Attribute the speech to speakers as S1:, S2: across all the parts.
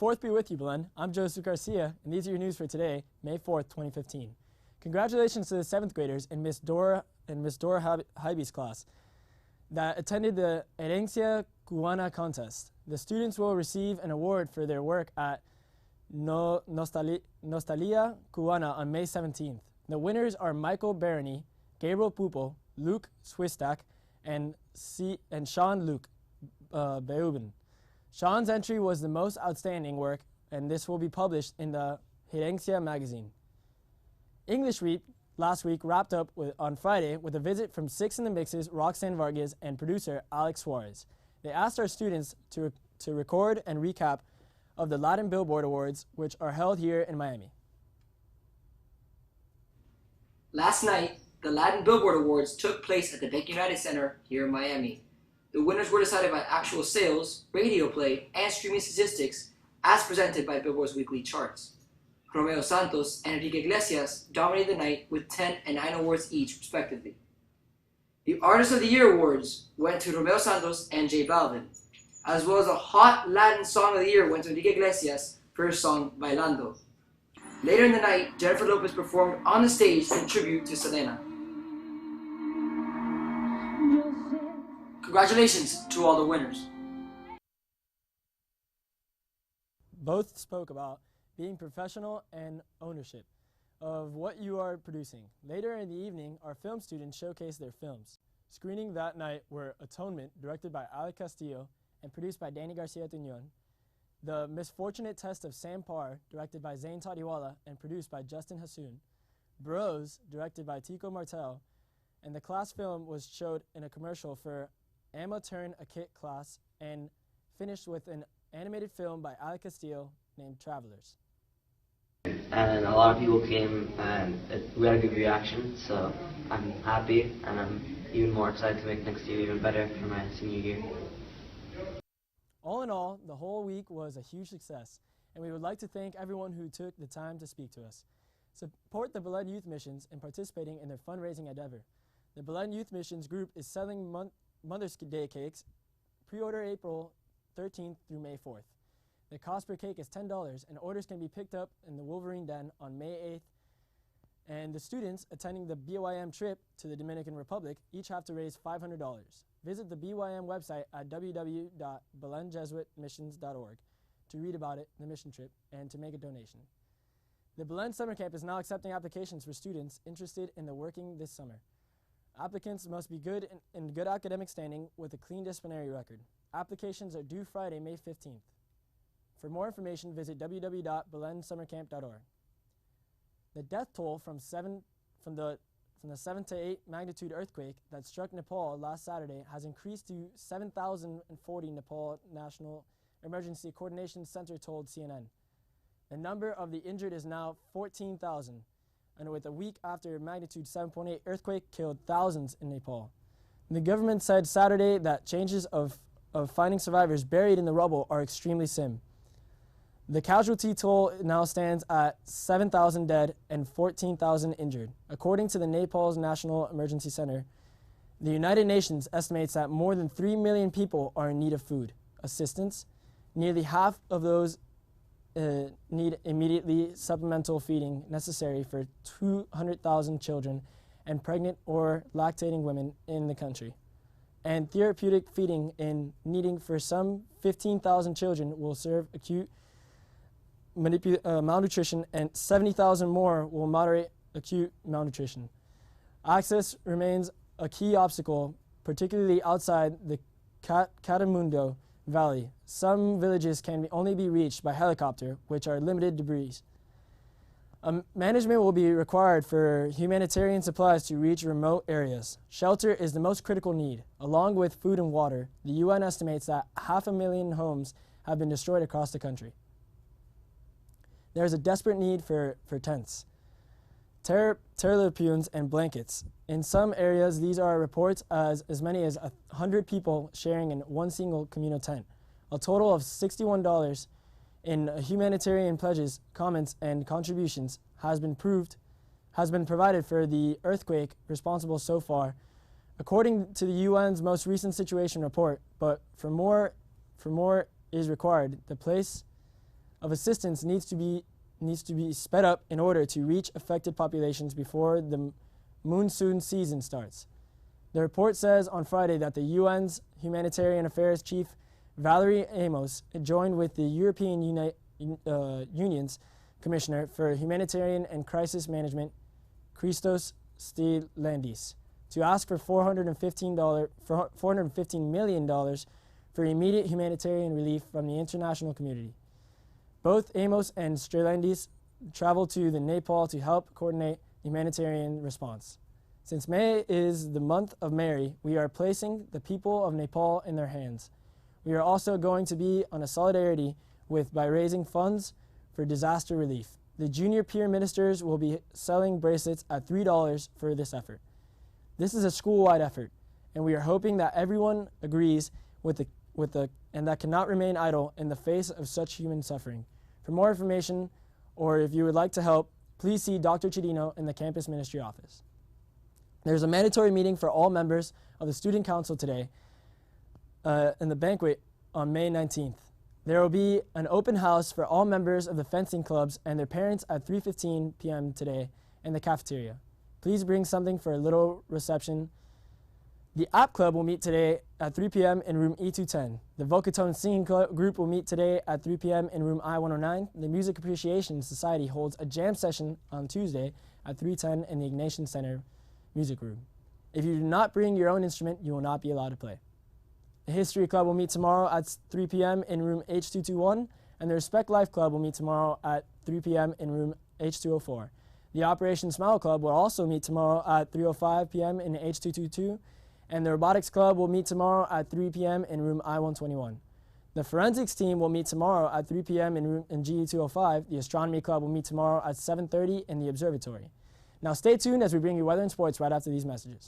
S1: 4th be with you, Belen. I'm Jesuit Garcia, and these are your news for today, May 4th, 2015. Congratulations to the 7th graders in Miss Dora Hybe's class that attended the Herencia Cubana contest. The students will receive an award for their work at Nostalgia Cubana on May 17th. The winners are Michael Barony, Gabriel Pupo, Luke Swistak, and Sean Luke Beuben. Sean's entry was the most outstanding work, and this will be published in the Herencia magazine. English Week last week wrapped up on Friday with a visit from Six in the Mix's Roxanne Vargas and producer Alex Suarez. They asked our students to record and recap of the Latin Billboard Awards, which are held here in Miami.
S2: Last night, the Latin Billboard Awards took place at the Bank United Center here in Miami. The winners were decided by actual sales, radio play, and streaming statistics as presented by Billboard's weekly charts. Romeo Santos and Enrique Iglesias dominated the night with 10 and 9 awards each, respectively. The Artist of the Year awards went to Romeo Santos and J Balvin, as well as a Hot Latin Song of the Year went to Enrique Iglesias for his song Bailando. Later in the night, Jennifer Lopez performed on the stage in tribute to Selena. Congratulations to all the winners.
S1: Both spoke about being professional and ownership of what you are producing. Later in the evening, our film students showcased their films. Screening that night were Atonement, directed by Alec Castillo and produced by Danny Garcia Tuñon, The Misfortunate Test of Sam Parr, directed by Zain Tadiwala and produced by Justin Hassoun, Bros, directed by Tico Martel, and the class film was showed in a commercial for Amma Turn a Kit class and finished with an animated film by Alec Castillo named Travelers.
S3: And a lot of people came and we had a good reaction, so I'm happy and I'm even more excited to make next year even better for my senior year.
S1: All in all, the whole week was a huge success, and we would like to thank everyone who took the time to speak to us. Support the Belen Youth Missions in participating in their fundraising endeavor. The Belen Youth Missions group is selling Mother's Day cakes. Pre-order April 13th through May 4th. The cost per cake is $10, and orders can be picked up in the Wolverine Den on May 8th. And the students attending the BYM trip to the Dominican Republic each have to raise $500. Visit the BYM website at www.belenjesuitmissions.org to read about it, the mission trip, and to make a donation. The Belen Summer Camp is now accepting applications for students interested in the working this summer. Applicants must be in good academic standing with a clean disciplinary record. Applications are due Friday, May 15th. For more information, visit www.belensummercamp.org. The death toll from the 7 to 8 magnitude earthquake that struck Nepal last Saturday has increased to 7,040, Nepal National Emergency Coordination Center told CNN. The number of the injured is now 14,000, and with a week after magnitude 7.8 earthquake killed thousands in Nepal. The government said Saturday that chances of finding survivors buried in the rubble are extremely slim. The casualty toll now stands at 7,000 dead and 14,000 injured. According to the Nepal's National Emergency Center, the United Nations estimates that more than 3 million people are in need of food assistance. Nearly half of those need immediately supplemental feeding necessary for 200,000 children and pregnant or lactating women in the country. And therapeutic feeding in needing for some 15,000 children will serve acute malnutrition, and 70,000 more will moderate acute malnutrition. Access remains a key obstacle, particularly outside the Catamundo Valley. Some villages can only be reached by helicopter, which are limited debris. Management will be required for humanitarian supplies to reach remote areas. Shelter is the most critical need. Along with food and water, the UN estimates that 500,000 homes have been destroyed across the country. There is a desperate need for tents, terrapunes, and blankets. In some areas, these are reports as many as 100 people sharing in one single communal tent. A total of $61 in humanitarian pledges, comments, and contributions has been provided for the earthquake responsible so far, according to the UN's most recent situation report. But for more is required. The place of assistance needs to be sped up in order to reach affected populations before the monsoon season starts. The report says on Friday that the UN's Humanitarian Affairs Chief Valerie Amos joined with the European Union's Commissioner for Humanitarian and Crisis Management, Christos Stylianides, to ask for $415 million for immediate humanitarian relief from the international community. Both Amos and Stylianides traveled to Nepal to help coordinate the humanitarian response. Since May is the month of Mary, we are placing the people of Nepal in their hands. We are also going to be on a solidarity by raising funds for disaster relief. The junior peer ministers will be selling bracelets at $3 for this effort. This is a school-wide effort, and we are hoping that everyone agrees and that cannot remain idle in the face of such human suffering. For more information, or if you would like to help, please see Dr. Chidino in the campus ministry office. There's a mandatory meeting for all members of the student council today in the banquet on May 19th. There will be an open house for all members of the fencing clubs and their parents at 3:15 p.m. today in the cafeteria. Please bring something for a little reception. The app club will meet today at 3 p.m. in room E210. The Vocatone singing group will meet today at 3 p.m. in room I-109. The Music Appreciation Society holds a jam session on Tuesday at 3:10 in the Ignatian Center music room. If you do not bring your own instrument, you will not be allowed to play. The History Club will meet tomorrow at 3 p.m. in room H221, and the Respect Life Club will meet tomorrow at 3 p.m. in room H204. The Operation Smile Club will also meet tomorrow at 3:05 p.m. in H222, and the Robotics Club will meet tomorrow at 3 p.m. in room I-121. The Forensics team will meet tomorrow at 3 p.m. in GE205. The Astronomy Club will meet tomorrow at 7:30 in the Observatory. Now stay tuned as we bring you weather and sports right after these messages.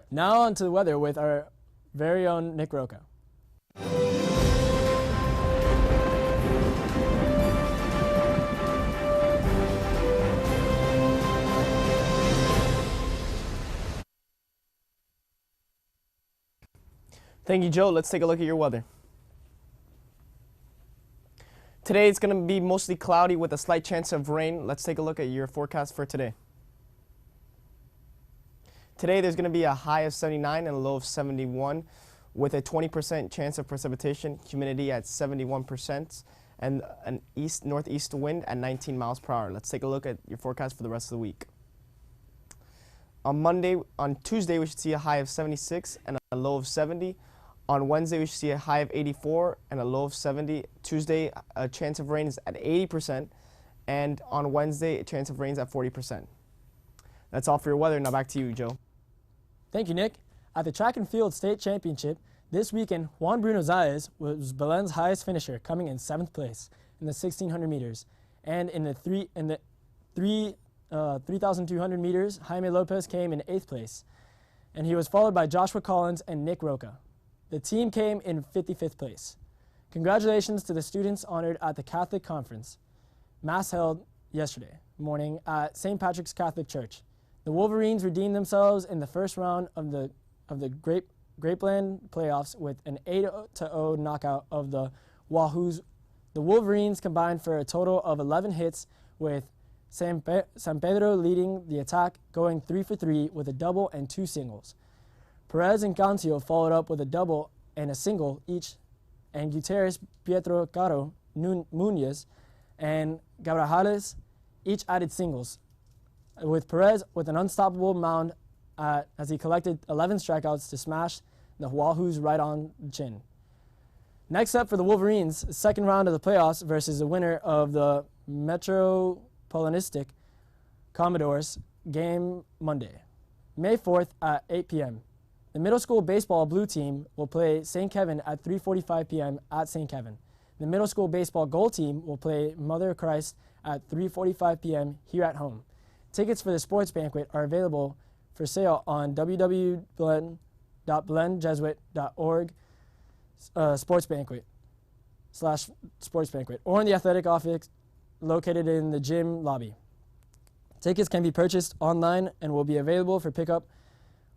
S1: Now on to the weather with our very own Nick Roca.
S4: Thank you, Joe. Let's take a look at your weather. Today it's going to be mostly cloudy with a slight chance of rain. Let's take a look at your forecast for today. Today there's going to be a high of 79 and a low of 71 with a 20% chance of precipitation, humidity at 71%, and an northeast wind at 19 miles per hour. Let's take a look at your forecast for the rest of the week. On Tuesday we should see a high of 76 and a low of 70. On Wednesday we should see a high of 84 and a low of 70. Tuesday a chance of rain is at 80%, and on Wednesday a chance of rain is at 40%. That's all for your weather. Now back to you, Joe.
S1: Thank you, Nick. At the Track and Field State Championship this weekend, Juan Bruno Zayas was Belen's highest finisher, coming in 7th place in the 1,600 meters. And in the 3,200 meters, Jaime Lopez came in 8th place. And he was followed by Joshua Collins and Nick Roca. The team came in 55th place. Congratulations to the students honored at the Catholic Conference, Mass held yesterday morning at St. Patrick's Catholic Church. The Wolverines redeemed themselves in the first round of the Grapeland playoffs with an 8-0 knockout of the Wahoos. The Wolverines combined for a total of 11 hits, with San Pedro leading the attack, going 3 for 3 with a double and 2 singles. Perez and Cancio followed up with a double and a single each, and Gutierrez, Pietro Caro, Munoz, and Gabrajales each added singles, with Perez with an unstoppable mound as he collected 11 strikeouts to smash the Wahoos right on the chin. Next up for the Wolverines, second round of the playoffs versus the winner of the Metropolitanistic Commodores game Monday, May 4th at 8 p.m. The middle school baseball blue team will play St. Kevin at 3:45 p.m. at St. Kevin. The middle school baseball goal team will play Mother of Christ at 3:45 p.m. here at home. Tickets for the sports banquet are available for sale on www.belenjesuit.org sports banquet or in the athletic office located in the gym lobby. Tickets can be purchased online and will be available for pickup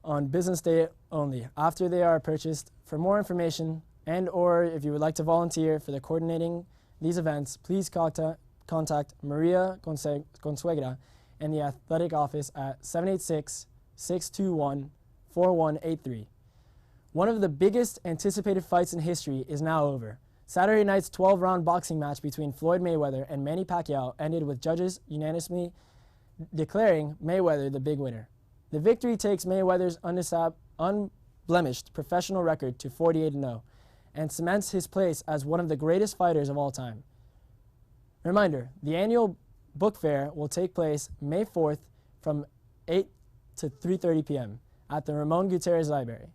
S1: on business day only after they are purchased. For more information and or if you would like to volunteer for the coordinating these events, please contact Maria Consuegra and the athletic office at 786-621-4183. One of the biggest anticipated fights in history is now over. Saturday night's 12-round boxing match between Floyd Mayweather and Manny Pacquiao ended with judges unanimously declaring Mayweather the big winner. The victory takes Mayweather's unblemished professional record to 48-0 and cements his place as one of the greatest fighters of all time. Reminder, the annual book fair will take place May 4th from 8 to 3:30 p.m. at the Ramon Gutierrez Library.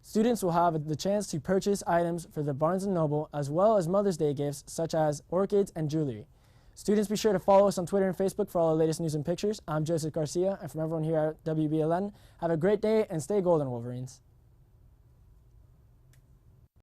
S1: Students will have the chance to purchase items for the Barnes & Noble as well as Mother's Day gifts such as orchids and jewelry. Students, be sure to follow us on Twitter and Facebook for all the latest news and pictures. I'm Joseph Garcia, and from everyone here at WBLN, have a great day and stay golden, Wolverines.